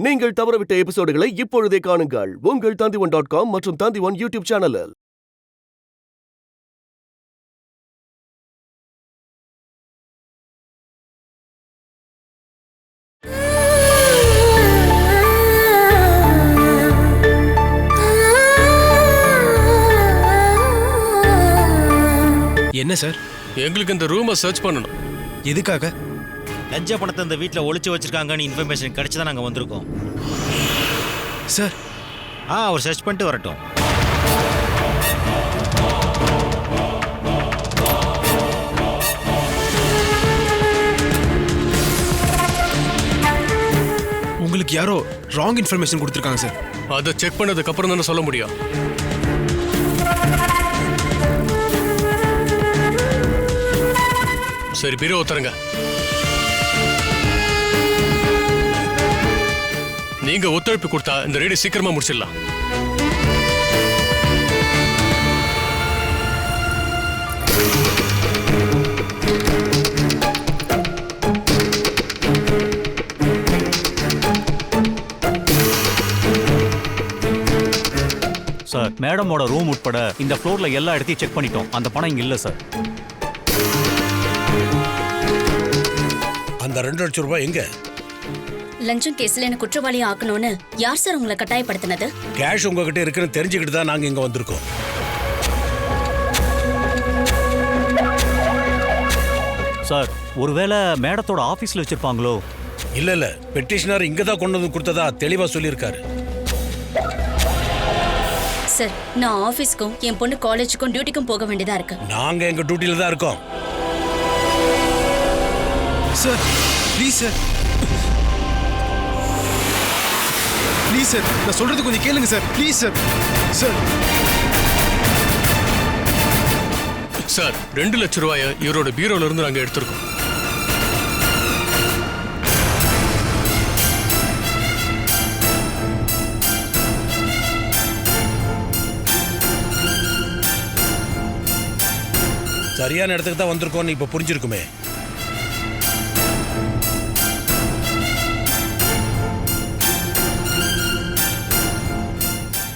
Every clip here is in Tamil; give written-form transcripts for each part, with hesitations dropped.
நீங்கள் தவறவிட்ட எபிசோடுகளை இப்பொழுதே காணுங்கள் உங்கள் Tandivan.com மற்றும் Tandivan யூடியூப் சேனலில். என்ன சார்? எங்களுக்கு இந்த ரூமை சர்ச் பண்ணணும். எதுக்காக? லஞ்ச பணத்தை இந்த வீட்டில் ஒளிச்சு வச்சிருக்காங்கன்னு இன்ஃபர்மேஷன் கிடைச்சி தான் நாங்கள் வந்திருக்கோம் சார். அவர் சர்ச் பண்ணிட்டு வரட்டும். உங்களுக்கு யாரோ ராங் இன்ஃபர்மேஷன் கொடுத்துருக்காங்க சார். அதை செக் பண்ணதுக்கு அப்புறம் தானே சொல்ல முடியும். சரி, பீரோ தருங்க. நீங்க ஒத்துழைப்பு கொடுத்தா இந்த ரெடி சீக்கிரமா முடிச்சிடலாம். சார், மேடமோட ரூம் உட்பட இந்த ஃப்ளோர்ல எல்லா இடத்தையும் செக் பண்ணிட்டோம். அந்த பணம் இங்க இல்ல சார். அந்த 2 லட்சம் ரூபாய் எங்க? லஞ்சம் கேஸ்ல என்ன குற்றவாளி ஆக்கணும்னு யார் சார் உங்களை கட்டாயப்படுத்தினது? கேஷ் உங்ககிட்ட இருக்குன்னு தெரிஞ்சுக்கிட்டு தான் நாங்க இங்க வந்திருக்கோம். சார், ஒருவேளை மேடத்தோட ஆபீஸ்ல வச்சிருப்பாங்களோ? இல்ல, பெட்டிஷனர் இங்க தான் கொண்டு வந்து கொடுத்ததா தெளிவா சொல்லியிருக்காரு. சார், நான் ஆபீஸ்க்கும் என் பொண்ணு காலேஜுக்கும் டியூட்டிக்கும் போக வேண்டியதா இருக்கு. நாங்க எங்க டியூட்டில தான் இருக்கோம். Sir, please sir, please sir, நான் சொல்றது கொஞ்சம் கேளுங்க sir, please sir. Sir sir, 2 லட்சம் ரூபாயை இவரோட பீரோல இருந்து நாங்க எடுத்திருக்கோம். சரியான இடத்துக்கு தான் வந்திருக்கோம்னு இப்ப புரிஞ்சிருக்குமே.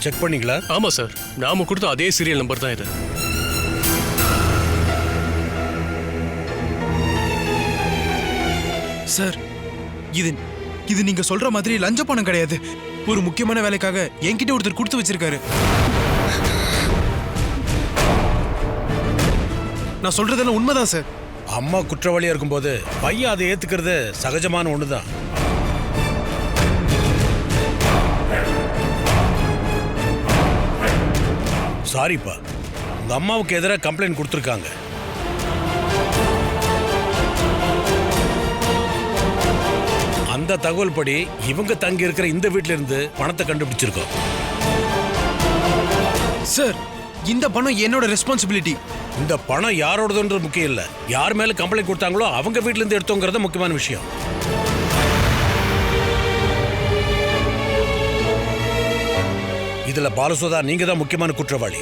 செக் பண்ணீங்களா? ஆமா சார், நாம கொடுத்த அதே சீரியல் நம்பர் தான் இது. சார், இது நீங்க சொல்ற மாதிரி லஞ்ச பணம் கிடையாது. ஒரு முக்கியமான வேலைக்காக என்கிட்ட ஒருத்தர் கொடுத்து வச்சிருக்காரு. நான் சொல்றதெல்லாம் உண்மைதான் சார். அம்மா குற்றவாளியா இருக்கும்போது பையன் அதை ஏத்துக்கிறது சகஜமான ஒண்ணுதான். சாரிப்பா, உங்க அம்மாவுக்கு எதிராக கம்ப்ளைண்ட் கொடுத்துருக்காங்க. அந்த தகவல் படி இவங்க தங்கி இருக்கிற இந்த வீட்டில இருந்து பணத்தை கண்டுபிடிச்சிருக்கோம். சார், இந்த பணம் என்னோட ரெஸ்பான்சிபிலிட்டி. இந்த பணம் யாரோடதுன்றது முக்கியம் இல்ல, யார் மேல கம்ப்ளைண்ட் கொடுத்தாங்களோ அவங்க வீட்ல இருந்து எடுத்தோங்கிறது முக்கியமான விஷயம். இதுல பாலசுதா நீங்க தான் முக்கியமான குற்றவாளி.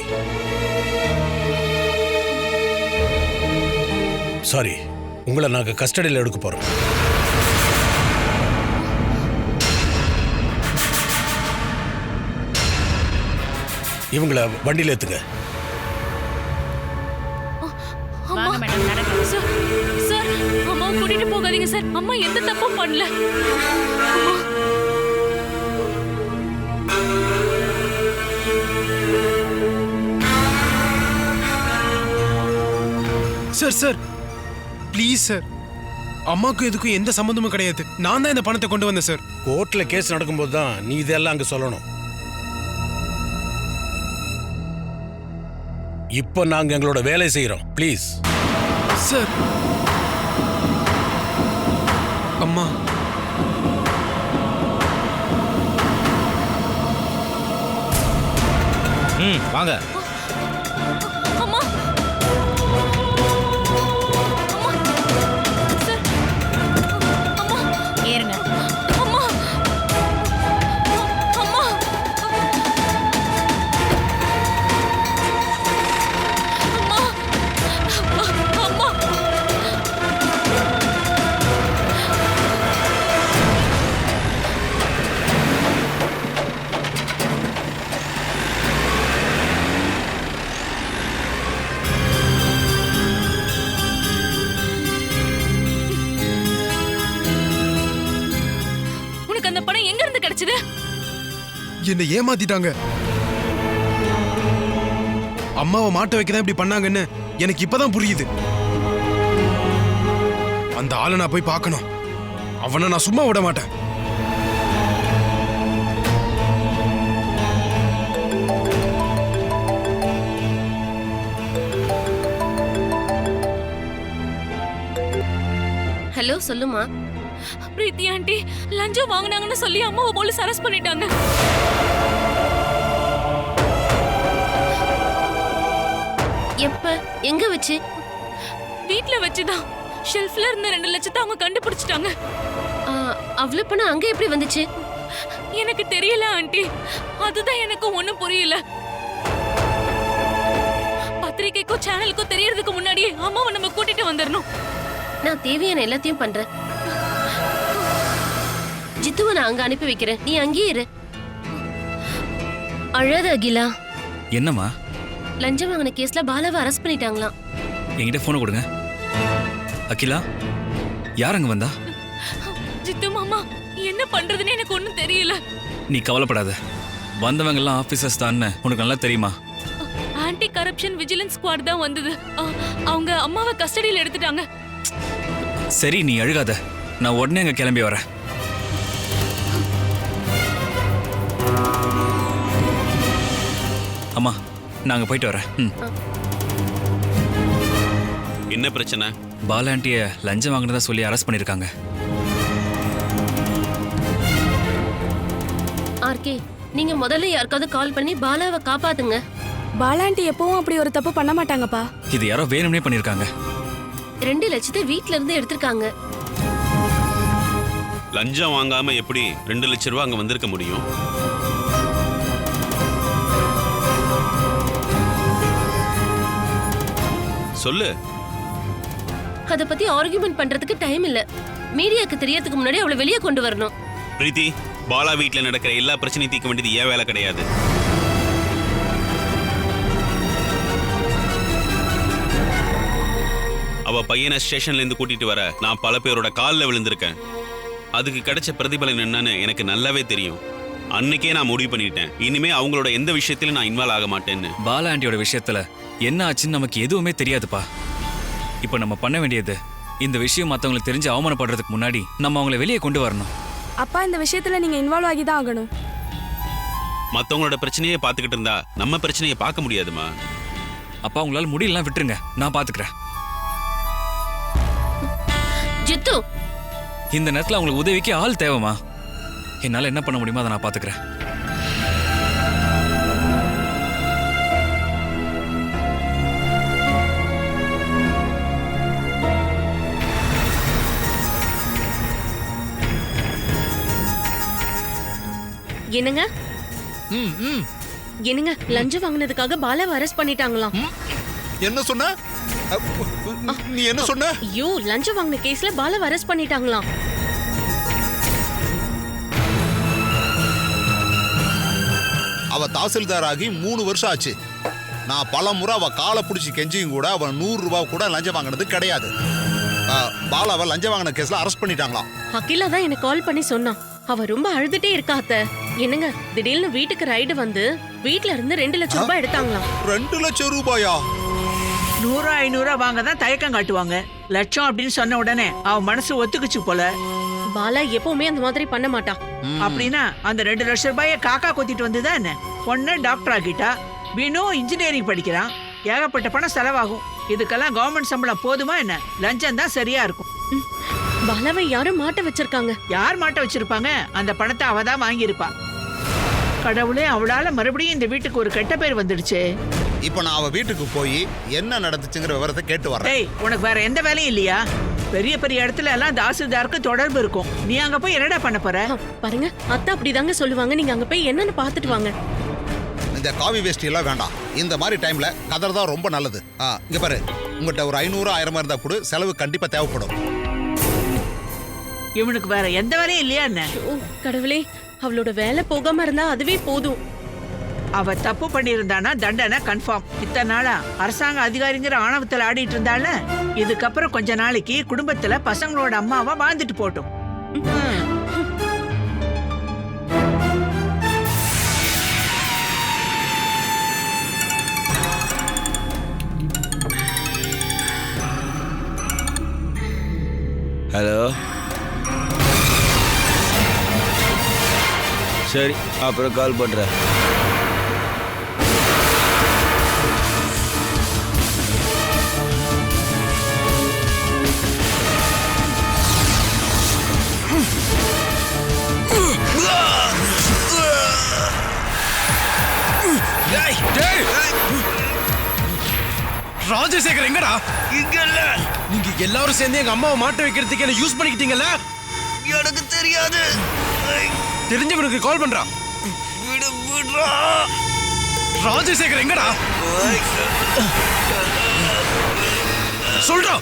சாரி, உங்களை நாங்க கஸ்டடியில் எடுக்க போறோம். இவங்கள வண்டியில ஏத்துங்க. சார், அம்மா கூட்டிட்டு போகாதீங்க சார். அம்மா எந்த தப்பும் பண்ணல. Sir, sir, please sir. அம்மாக்கும் இதுக்கும் எந்த சம்பந்தமும் கிடையாது. நான் தான் இந்த பணத்தை கொண்டு வந்தேன் சார். கோர்ட்ல கேஸ் நடக்கும்போது தான் நீ இதெல்லாம் அங்க சொல்லணும். இப்போ நாங்க எங்களோட வேலை செய்யறோம். Please sir. அம்மா, வாங்க. அம்மா, சார், அம்மா ஏறுங்க. அம்மா, அம்மா, அம்மா, அம்மா. உனக்கு அந்த பணம் எங்க இருந்து கிடைச்சது? என்னை ஏமாத்திட்டாங்க. அம்மாவை மாட்ட வைக்கதான் இப்படி பண்ணாங்கன்னு எனக்கு இப்பதான் புரியுது. அந்த ஆளை நான் போய் பார்க்கணும். அவனை நான் சும்மா விட மாட்டேன். ஹலோ, சொல்லுமா. பிரீத்தி ஆண்டி லஞ்சம் வாங்குனாங்கன்னு சொல்லி அம்மாவை போலீஸ் அரெஸ்ட் பண்ணிட்டாங்க. எப்ப, எங்க வச்சு? வீட்ல வச்சுதான். ஷெல்ஃப்ல இருந்த 2 லட்சத்தை அவங்க கண்டுபிடிச்சிட்டாங்க. அவ்வளவு பணம் அங்க எப்படி வந்துச்சு? எனக்கு தெரியல ஆண்டி, அதுதான் எனக்கு ஒண்ணும் புரியல. பத்திரிக்கைக்கும் சேனலுக்கும் தெரியறதுக்கு முன்னாடியே அம்மாவை நம்ம கூட்டிட்டு வந்துடணும். நான் தேவையான எல்லாத்தையும் பண்றேன். ஜித்துவை நான் அங்க அனுப்பி வைக்கிறேன், நீ அங்கேயே இரு. அழாத அகிலா. என்னம்மா? லஞ்சம் வாங்கின கேஸ்ல பாலாவை அரெஸ்ட் பண்ணிட்டாங்களாம். என்கிட்ட போனை கொடுங்க. அகிலா, யார் அங்க வந்தா? ஜித்து மாமா, என்ன பண்றதுன்னு எனக்கு ஒண்ணும் தெரியல. நீ கவலைப்படாத, வந்தவங்க எல்லாம் ஆபீசர்ஸ் தான் உனக்கு நல்லா தெரியுமா? ஆன்டி கரப்ஷன் விஜிலன்ஸ் ஸ்குவாட் தான் வந்தது. அவங்க அம்மாவை கஸ்டடியில் எடுத்துட்டாங்க. சரி, நீ அழுகாத, நான் உடனே அங்க கிளம்பி வரேன். அம்மா, நாங்க போயிட்டு வரேன். என்ன பிரச்சனை? பாலா ஆண்டிய லஞ்சம் வாங்கினதா சொல்லி அரெஸ்ட் பண்ணிருக்காங்க. ஆர்கே, நீங்க முதல்ல யாருக்காவது கால் பண்ணி பாலாவை காப்பாத்துங்க. பாலாண்டி எப்பவும் அப்படி ஒரு தப்பு பண்ண மாட்டாங்கப்பா. இது யாரோ வேணும்னே பண்ணிருக்காங்க. 2 லட்சத்தை வீட்ல இருந்து எடுத்திருக்காங்க. லஞ்சம் வாங்காம எப்படி 2 லட்சம் ரூபாய் அங்க வந்திருக்க முடியும்? சொல்லு. அத பத்தி ஆர்கியூமெண்ட் பண்றதுக்கு டைம் இல்ல. மீடியாக்கு தெரியறதுக்கு முன்னாடி அவளை வெளியே கொண்டு வரணும். பிரீத்தி, பாலா வீட்டுல நடக்கிற எல்லா பிரச்சனையும் தீர்க்க வேண்டியது ஏன் வேலை கிடையாது. அவ பையனை ஸ்டேஷன்ல இருந்து கூட்டிட்டு வர நான் பல பேரோட காலில் விழுந்திருக்கேன். அதுக்கு கிடைச்ச பிரதிபலன் என்னன்னு எனக்கு நல்லாவே தெரியும். அன்னைக்கே நான் முடிவு பண்ணிட்டேன், இனிமே அவங்களோட எந்த விஷயத்திலும் நான் இன்வால்வ் ஆக மாட்டேன்னு. பாலா ஆண்டியோட விஷயத்துல என்ன ஆச்சுன்னு நமக்கு எதுவுமே தெரியாதுப்பா. இப்போ நம்ம பண்ண வேண்டியது, இந்த விஷயம் மற்றவங்களுக்கு தெரிஞ்சு அவமானப்படுறதுக்கு முன்னாடி நம்ம அவங்கள வெளியே கொண்டு வரணும். அப்பா, இந்த விஷயத்துல நீங்க இன்வால்வ் ஆகி தான் ஆகணும். மற்றவங்களோட பிரச்சனையே பார்த்துக்கிட்டு இருந்தா நம்ம பிரச்சனையை பார்க்க முடியாதுமா. அப்பா, உங்களால முடியலாம் விட்டுருங்க, நான் பாத்துக்கிறேன். ஜித்து, இந்த நேரத்துல அவங்களுக்கு உதவிக்கு ஆள் தேவைமா? என்னால என்ன பண்ண முடியுமோ அதை நான் பாத்துக்கிறேன். என்னங்க என்னங்க, லஞ்சம் வாங்கினதுக்காக பாலாவை அரெஸ்ட் பண்ணிட்டாங்களாம். என்ன சொன்ன? நீ என்ன சொன்ன? ஐயோ, லஞ்சம் வாங்கின கேஸ்ல பாலாவை அரெஸ்ட் பண்ணிட்டாங்களாம். அவ தாசில்தார் ஆகி 3 வருஷம் ஆச்சு. நான் பல முறை அவ காலை பிடிச்சி கெஞ்சியும் கூட அவ 100 ரூபாய் கூட லஞ்சம் வாங்கினது கிடையாது. பாலாவை லஞ்சம் வாங்கின கேஸ்ல அரெஸ்ட் பண்ணிட்டாங்களாம். அகிலா தான் எனக்கு கால் பண்ணி சொன்னான். அவ ரொம்ப அழுதுட்டே இருக்கா அத்தை. என்னங்க, திடீர்னு வீட்டுக்கு ரைடு வந்து வீட்ல இருந்து 2 லட்சம் ரூபாய் எடுத்தாங்களாம். 2 லட்சம் ரூபாயா? 100 500 வாங்க தான் தயக்கம் காட்டுவாங்க. லட்சம் அப்படின்னு சொன்ன உடனே அவ மனசு ஒத்துக்குச்சு போல. பாலா எப்பவுமே அந்த மாதிரி பண்ண மாட்டா. அப்படின்னா அந்த 2 லட்சம் ரூபாய காக்கா கொத்திட்டு வந்துதான் என்ன? பொண்ணு டாக்டர் ஆகிட்டா, வினோ இன்ஜினியரிங் படிக்கிறான். ஏகப்பட்ட பணம் செலவாகும். இதுக்கெல்லாம் கவர்மெண்ட் சம்பளம் போதுமா என்ன? லஞ்சம் தான் சரியா இருக்கும். பாலாவை யாரும் மாட்ட வச்சிருக்காங்க. யார் மாட்ட வச்சிருப்பாங்க? அந்த பணத்தை அவ தான் வாங்கியிருப்பா. கடவுளே, அவளால மறுபடியும் இந்த வீட்டுக்கு ஒரு கெட்ட பேர் வந்துடுச்சு. இப்ப நான் அவ வீட்டுக்கு போய் என்ன நடந்துச்சுங்கிற விவரத்தை கேட்டு வரேன். டேய், உனக்கு வேற எந்த வேலையும் இல்லையா? பெரிய பெரிய இடத்துல எல்லாம் தாசில்தாருக்கு தொடர்பு இருக்கும். நீ அங்க போய் என்னடா பண்ண போற? பாருங்க, அத்தை அப்படிதாங்க சொல்லுவாங்க. நீங்க அங்க போய் என்னன்னு பாத்துட்டு வாங்க. இந்த காவி வேஷ்டி எல்லாம் வேண்டாம். இந்த மாதிரி டைம்ல கதர் தான் ரொம்ப நல்லது. இங்க பாரு, உங்ககிட்ட ஒரு 500 1000 இருந்தா கூட செலவு கண்டிப்பா தேவைப்படும். இவனுக்கு வேற எந்த வேலையும் இல்லையா என்ன? கடவுளே, அவளோட வேலை போகாம இருந்தா அதுவே போதும். அவ தப்பு பண்ணியிருந்தானா தண்டனை கன்ஃபார்ம். இத்தனை நாளா அரசாங்க அதிகாரிங்கிற ஆணவத்துல ஆடிட்டு இருந்தால, இதுக்கப்புறம் கொஞ்ச நாளைக்கு குடும்பத்துல பசங்களோட அம்மாவா வாழ்ந்துட்டு போட்டும். சரி, அப்புறம் கால் பண்றேன். ராஜசேகர் எங்கடா? இங்க இல்ல. நீங்க எல்லாரும் சேர்ந்து எங்க அம்மாவை மாட்ட வைக்கிறதுக்கு என்ன யூஸ் பண்ணிக்கிட்டீங்கல்ல? எனக்கு தெரியாது. தெரிஞ்சவனுக்கு கால் பண்றா. விடுறா. ராஜசேகர் எங்கடா? சொல்றா.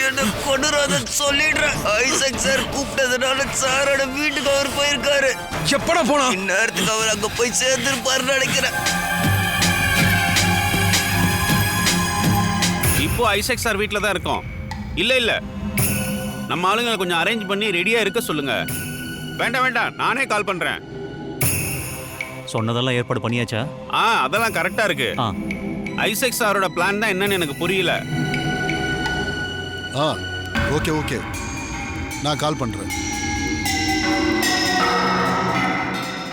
என்ன கொண்டுறாத சொல்லிடுறேன். ஐசக் சார் கூப்பிட்டதுனால சாரோட வீட்டுக்கு அவர் போயிருக்காரு. எப்படா போனா? இந்நேரத்துக்கு அவர் அங்க போய் சேர்ந்துருப்பாருன்னு நினைக்கிறேன். இப்போ ஐசக் சார் வீட்டில் தான் இருக்கோம். இல்ல நம்ம ஆளுங்களை கொஞ்சம் அரேஞ்ச் பண்ணி ரெடியா இருக்க சொல்லுங்க. வேண்டாம், நானே கால் பண்றேன். சொன்னதெல்லாம் ஏற்பாடு பண்ணியாச்சா? அதெல்லாம் கரெக்டா இருக்கு. ஐசக் சாரோட பிளான் தான் என்னன்னு எனக்கு புரியல. ஓகே, நான் கால் பண்றேன்.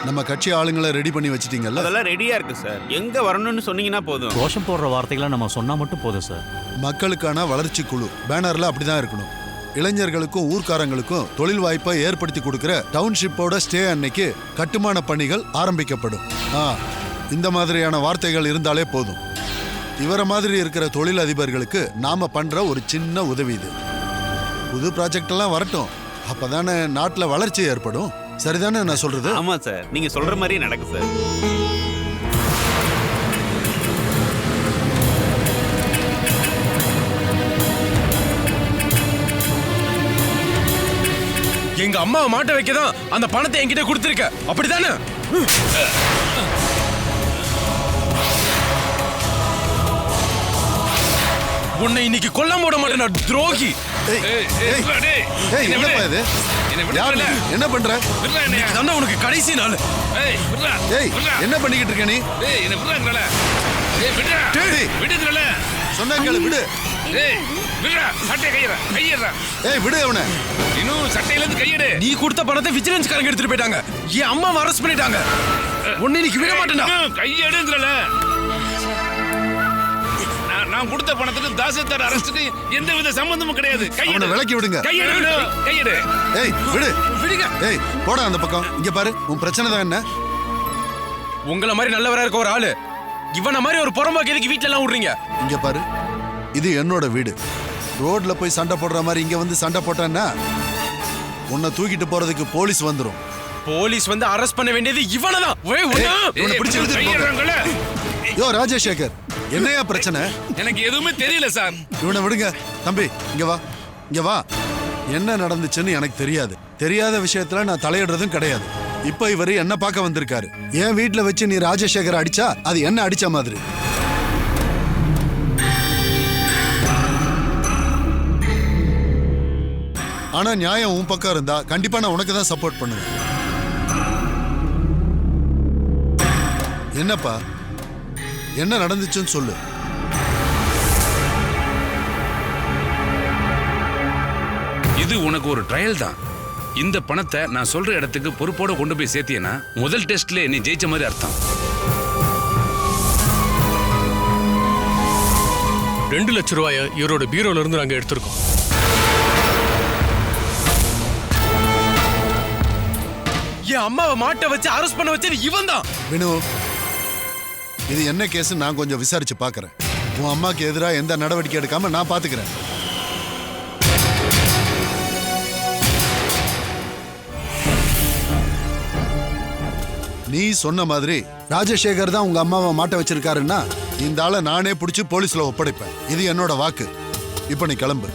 நம்ம கட்சி ஆளுங்களை ரெடி பண்ணி வச்சிட்டீங்கல்ல? அதெல்லாம் ரெடியா இருக்கு சார். எங்க வரணும்னு சொன்னீங்கன்னா போதும். கோஷம் போடுற வார்த்தைகளை நம்ம சொன்னா மட்டும் போதும் சார். மக்களுக்கான வளர்ச்சி குழு பேனர்ல அப்படிதான் இருக்கணும். இளைஞர்களுக்கும் ஊர்க்காரங்களுக்கும் தொழில் வாய்ப்பை ஏற்படுத்தி கொடுக்கிற டவுன்ஷிப்போட ஸ்டே அன்னைக்கு கட்டுமான பணிகள் ஆரம்பிக்கப்படும். இந்த மாதிரியான வார்த்தைகள் இருந்தாலே போதும். இவரை மாதிரி இருக்கிற தொழில் அதிபர்களுக்கு நாம பண்ற ஒரு சின்ன உதவி இது. புது ப்ராஜெக்ட் எல்லாம் வரட்டும், அப்பதானே நாட்டுல வளர்ச்சி ஏற்படும். சரிதானே நான் சொல்றது? ஆமா சார், நீங்க சொல்ற மாதிரியே நடக்கு சார். எங்க அம்மாவை மாட்ட வைக்கதான் அந்த பணத்தை என்கிட்ட கொடுத்துருக்க, அப்படிதானே? உன்னை இன்னைக்கு கொல்லாம விட மாட்டேன், துரோகி. என்ன பண்ற? உனக்கு கடைசி நாள். என்ன பண்ணிக்கிட்டு இருக்க நீ? சொன்ன விடு. விடு அவனை. நீ கொடுத்த பணத்தை விஜிலன்ஸ் காரங்க எடுத்துட்டு போயிட்டாங்க. என் அம்மாவை அரெஸ்ட் பண்ணிட்டாங்க. உன்னை இன்னைக்கு விட மாட்டேன்டா. கையெடுங்கல. நான் கொடுத்த பணத்துக்கு தாசில்தார் அரெஸ்டுக்கு எந்த வித சம்பந்தமும் கிடையாது. கையெடு. விலக்கி விடுங்க. கையெடு. விடு. விடுங்க. போடா அந்த பக்கம். இங்க பாரு, உன் பிரச்சனை தான் என்ன? உங்களை மாதிரி நல்லவரா இருக்க ஒரு ஆளு இவன மாதிரி ஒரு புறம்போக்கு எதுக்கு வீட்ல எல்லாம் விடுறீங்க? இங்க பாரு, இது என்னோட வீடு. ரோட்ல போய் சண்டை போடுற மாதிரி இங்க வந்து சண்டை போட்டேன்னா உன்னை தூக்கிட்டு போறதுக்கு போலீஸ் வந்துரும். போலீஸ் வந்து அரெஸ்ட் பண்ண வேண்டியது இவனதான். யோ ராஜசேகர், என்னையா பிரச்சனை? எனக்கு எதுவுமே தெரியல சார். இவனை விடுங்க. தம்பி இங்க வா. என்ன நடந்துச்சுன்னு எனக்கு தெரியாது. தெரியாத விஷயத்துல நான் தலையிடுறதும் கிடையாது. இப்ப இவரு என்ன பார்க்க வந்திருக்காரு. என் வீட்டுல வச்சு நீ ராஜசேகர் அடிச்சா அது என்ன அடிச்ச மாதிரி. ஆனா நியாயம் உன் பக்கம் இருந்தா கண்டிப்பா நான் உனக்கு தான் சப்போர்ட் பண்ணுவேன். என்னப்பா, என்ன நடந்துச்சுன்னு சொல்லு. இது உனக்கு ஒரு ட்ரையல் தான். இந்த பணத்தை நான் சொல்ற இடத்துக்கு பொறுப்போட கொண்டு போய் சேர்த்தியனா முதல் டெஸ்ட்ல நீ ஜெயிச்ச மாதிரி அர்த்தம். 2 லட்சம் ரூபாய இவரோட பீரோல இருந்து நாங்க எடுத்திருக்கோம். என் அம்மாவை மாட்ட வச்சு அரெஸ்ட் பண்ண வச்சது இவன் தான். வினு, இது என்ன கேஸ் நான் கொஞ்சம் விசாரிச்சு பாக்குறேன். உன் அம்மாக்கு எதிராக எந்த நடவடிக்கை எடுக்காம நான் பாத்துக்கிறேன். நீ சொன்ன மாதிரி ராஜசேகர் தான் உங்க அம்மாவை மாட்ட வச்சிருக்காருன்னா இந்த ஆளை நானே பிடிச்சி போலீஸ்ல ஒப்படைப்பேன். இது என்னோட வாக்கு. இப்ப நீ கிளம்பு.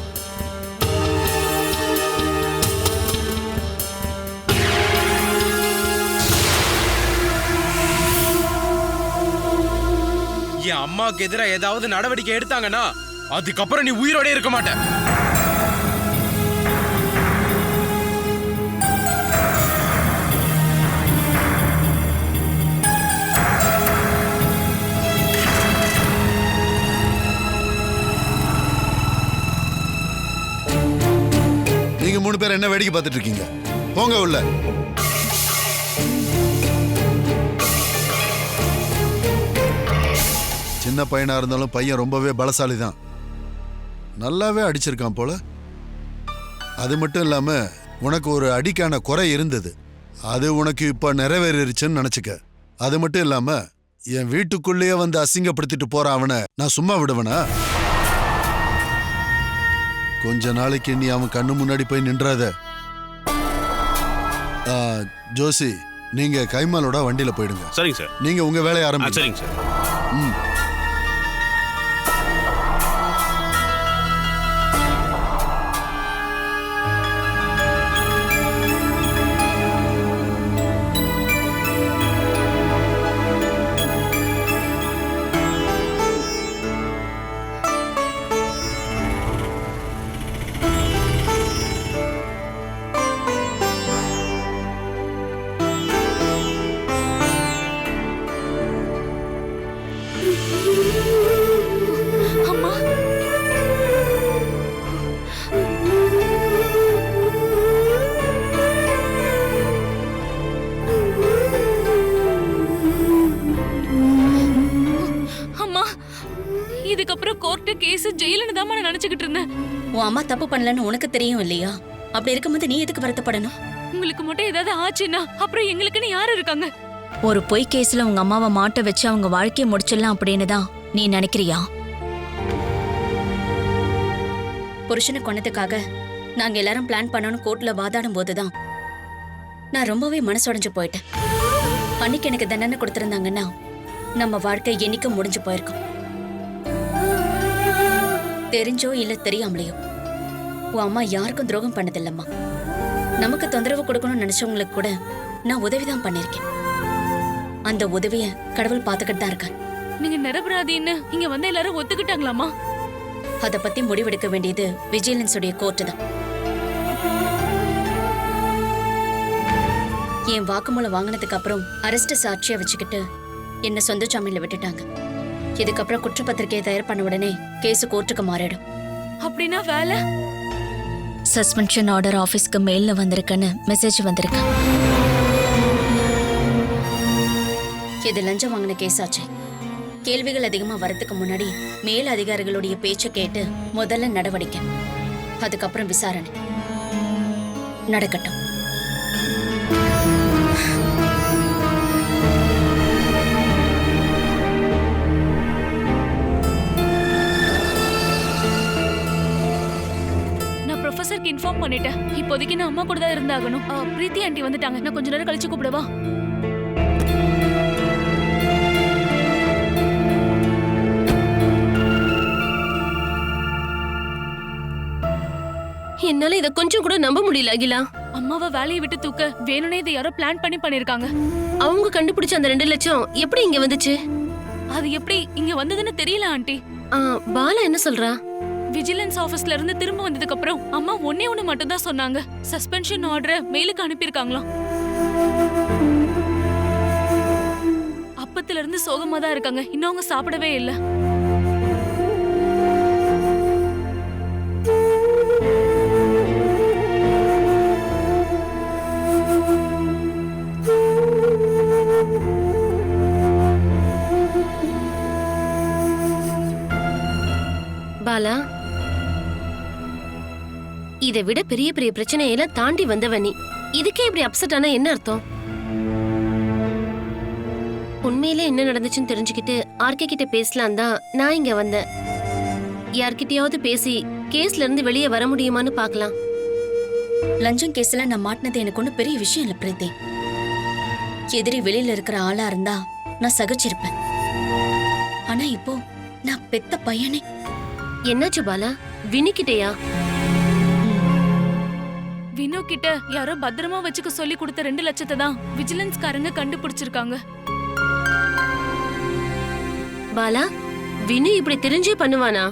என் அம்மாவுக்கு எதிராக ஏதாவது நடவடிக்கை எடுத்தாங்கன்னா அதுக்கப்புறம் நீ உயிரோட இருக்க மாட்ட. நீங்க 3 பேர் என்ன வேடிக்கை பார்த்துட்டு இருக்கீங்க? போங்க உள்ள. சின்ன பையனா இருந்தாலும் பையன் ரொம்பவே பலசாலி தான். நல்லாவே அடிச்சிருக்கான் போல. அது மட்டும் இல்லாம உனக்கு ஒரு அடிக்கான குறை இருந்தது, அது உனக்கு இப்ப நிறைவேறிடுச்சுன்னு நினைச்சுக்க. அது மட்டும் இல்லாம என் வீட்டுக்குள்ளேயே வந்து அசிங்கப்படுத்திட்டு போற அவனை நான் சும்மா விடுவனா? கொஞ்ச நாளைக்கு நீ அவன் கண்ணு முன்னாடி போய் நின்றாத. ஜோசி, நீங்க கைமாலோட வண்டியில போயிடுங்க. சரிங்க சார். நீங்க உங்க வேலையை ஆரம்பிங்க. சரிங்க சார். அம்மா, அம்மா, இதுக்கப்புறம் கோர்ட்டு கேஸ் ஜெயிலுன்னு தான் நான் நினைச்சுக்கிட்டு இருந்தேன். உன் அம்மா தப்பு பண்ணலன்னு உனக்கு தெரியும் இல்லையா? அப்படி இருக்கும்போது நீ எதுக்கு வருத்தப்படணும்? உங்களுக்கு மட்டும் ஏதாவது ஆச்சுன்னா அப்புறம் எங்களுக்குன்னு யாரு இருக்காங்க? ஒரு பொய் கேஸ்ல உங்க அம்மாவை மாட்ட வச்சு அவங்க வாழ்க்கையை முடிச்சிடலாம் அப்படின்னு தான் நீ நினைக்கிறியா? புருஷனை கொன்னதுக்காக நாங்க எல்லாரும் பிளான் பண்ணணும் கோர்ட்ல வாதாடும் போதுதான் நான் ரொம்பவே மனசுடைஞ்சு போயிட்டேன். அன்னைக்கு எனக்கு தண்டனை கொடுத்திருந்தாங்கன்னா நம்ம வாழ்க்கை என்னைக்கு முடிஞ்சு போயிருக்கும். தெரிஞ்சோ இல்ல தெரியாமலையோ உன் அம்மா யாருக்கும் துரோகம் பண்ணதில்லம்மா. நமக்கு தொந்தரவு கொடுக்கணும்னு நினைச்சவங்களுக்கு கூட நான் உதவிதான் பண்ணிருக்கேன். அந்த உதவிய கடவுள் பாத்துக்கிட்டு தான் இருக்கார். நீங்க நிரபராதின்னு இங்க வந்து எல்லாரும் ஒத்துக்கிட்டாங்களாமா? அத பத்தி முடிவெடுக்க வேண்டியது விஜிலன்ஸுடைய கோர்ட்டு தான். என் வாக்குமூலம் வாங்கினதுக்கு அப்புறம் அரெஸ்ட் சாட்சியா வச்சுக்கிட்டு என்ன சொந்த ஜாமீன்ல விட்டுட்டாங்க. இதுக்கப்புறம் குற்றப்பத்திரிகையை தயார் பண்ண உடனே கேஸ் கோர்ட்டுக்கு மாறிடும். அப்படின்னா வேலை? சஸ்பென்ஷன் ஆர்டர் ஆபீஸ்க்கு மெயில்ல வந்திருக்குன்னு மெசேஜ் வந்திருக்கு. இது லஞ்சம் வாங்கின கேஸ் ஆச்சு. கேள்விகள் அதிகமா வரதுக்கு முன்னாடி மேல் அதிகாரிகளுடைய பேச்சை கேட்டு முதல்ல நடவடிக்கை, அதுக்கப்புறம் விசாரணை நடக்கட்டும். நான் ப்ரொஃபசருக்கு இன்ஃபார்ம் பண்ணிட்டேன். இப்போதைக்கு நான் அம்மா கூட தான் இருந்தாகணும். பிரீத்தி ஆண்டி வந்துட்டாங்க. நான் கொஞ்ச நேரம் கழிச்சு கூப்பிடவா? என்னால இத கொஞ்சம் கூட நம்ப முடியல அகிலா. அம்மாவை வேலையை விட்டு தூக்க வேணும்னே இதை யாரோ பிளான் பண்ணிருக்காங்க. அவங்க கண்டுபிடிச்ச அந்த 2 லட்சம் எப்படி இங்க வந்துச்சு? அது எப்படி இங்க வந்ததுன்னு தெரியல ஆண்டி. பாலா என்ன சொல்றா? விஜிலன்ஸ் ஆபீஸ்ல இருந்து திரும்ப வந்ததுக்கு அப்புறம் அம்மா ஒண்ணு மட்டும் தான் சொன்னாங்க. சஸ்பென்ஷன் ஆர்டரை மெயிலுக்கு அனுப்பியிருக்காங்களாம். அப்பத்துல இருந்து சோகமா தான் இருக்காங்க. இன்னும் அவங்க சாப்பிடவே இல்லை. பாலா, இதை விட பெரிய பெரிய பிரச்சனையெல்லாம் தாண்டி வந்தவ நீ. இதுக்கே இப்படி அப்செட் ஆனா என்ன அர்த்தம்? உண்மையிலே என்ன நடந்துச்சுன்னு தெரிஞ்சுக்கிட்டு ஆர்கே கிட்ட பேசலாம் தான் நான் இங்க வந்தேன். யார்கிட்டயாவது பேசி கேஸ்ல இருந்து வெளியே வர முடியுமான்னு பார்க்கலாம். லஞ்சம் கேஸ்ல நான் மாட்டினது எனக்கு ஒன்றும் பெரிய விஷயம் இல்லை பிரீத்தி. எதிரி வெளியில இருக்கிற ஆளா இருந்தா நான் சகிச்சிருப்பேன். ஆனா இப்போ நான் பெத்த பையனே. என்னாச்சு பாலா? வினிக்கிட்டயா? வினு கிட்ட யாரோ பத்திரமா வச்சுக்க சொல்லி கொடுத்த 2 லட்சத்தை தான் விஜிலன்ஸ்காரங்க கண்டுபிடிச்சிருக்காங்க. பாலா, வினு இப்படி தெரிஞ்சே பண்ணுவானா?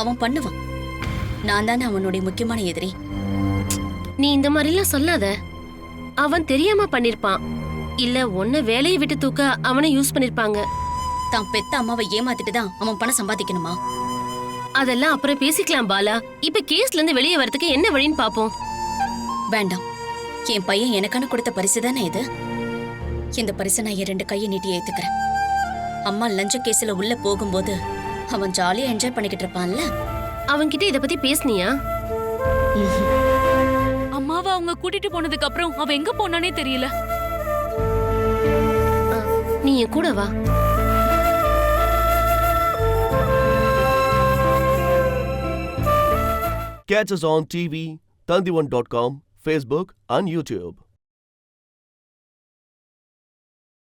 அவன் பண்ணுவான். நான் தானே அவனுடைய முக்கியமான எதிரி. நீ இந்த மாதிரிலாம் சொல்லாத. அவன் தெரியாம பண்ணிருப்பான். இல்ல உன்னை வேலையை விட்டு தூக்க அவனை யூஸ் பண்ணிருப்பாங்க. தான் பெத்த அம்மாவை ஏமாத்திட்டு தான் அவன் பணம் சம்பாதிக்கணுமா? அதெல்லாம் அப்புறம் பேசிக்கலாம் பாலா. இப்ப கேஸ்ல இருந்து வெளியே வரதுக்கு என்ன வழின்னு பாப்போம். வேண்டாம், என் பையன் எனக்கான கொடுத்த பரிசு தானே இது. இந்த பரிசை நான் என் 2 கையை நீட்டி ஏத்துக்கிறேன். அம்மா லஞ்ச கேஸ்ல உள்ள போகும்போது அவன் ஜாலியா என்ஜாய் பண்ணிக்கிட்டு இருப்பான்ல. அவன்கிட்ட இத பத்தி பேசுனியா? அம்மாவை அவங்க கூட்டிட்டு போனதுக்கு அப்புறம் அவ எங்க போனானே தெரியல. நீ என் கூட வா. Catch us on TV, Tandivan.com, Facebook and YouTube.